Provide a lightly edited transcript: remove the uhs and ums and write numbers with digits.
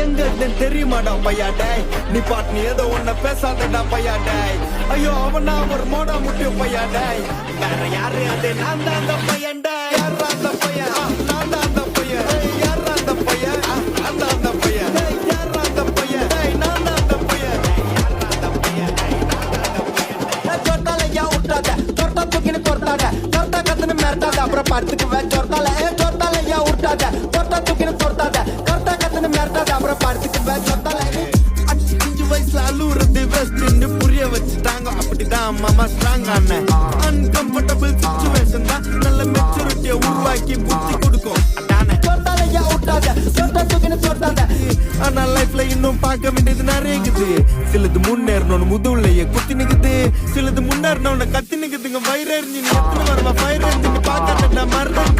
எங்க தெரியுமாடா பையா டேய் நீ பாட்டு நீ ஏதோ ஒன்ன பேசாதடா பையா டேய் ஐயோ அவனா ஒரு மோடா முட்டிய பையா டேய் வேற யாரு அது நான் தான் அந்த பையன் டேய் யாரா அந்த பையன் நான் தான் அந்த பையன் யாரா அந்த பையன் நான் தான் அந்த பையன் யாரா அந்த பையன் டேய் நான் தான் அந்த பையன் யாரா அந்த பையன் டேய் நான் தான் அந்த பையன் चोरताला या उठाता चोरता तुकिन चोरतादा चोरता कतन मरतादा அப்புறம் படுத்துக்குவே चोरताला चोरताला या उठाता चोरता तुकिन चोरतादा चोरता कतन मरतादा அப்புறம் படுத்துக்குவே चोरताला 5 வயசுல அலூறது வெஸ்ட்னு புரிய வச்சுட்டாங்க அப்படிதான் மாமா ஸ்ட்ராங் அண்ணன் அன்கம்ஃபர்டபிள் சிச்சுவேஷன் தான் நல்ல மெச்சூரிட்டியை உருவாக்கி புத்தி கொடுக்கும் அதானே चोरताला या उठाता चोरता तुकिन चोरतादा ஆனா லைஃப்ல இன்னும் பார்க்க வேண்டியது நிறைய இருக்குது சிலது முன்னேறணும்னு முதுகுலையே குத்தி நிக்குது சிலது முன்னேறணும்னு கத்தி நிக்குதுங்க வயிறு எரிஞ்சு நீ எத்தனை வருவா ஃபயர் எரிஞ்சு பார்க்க மரணம்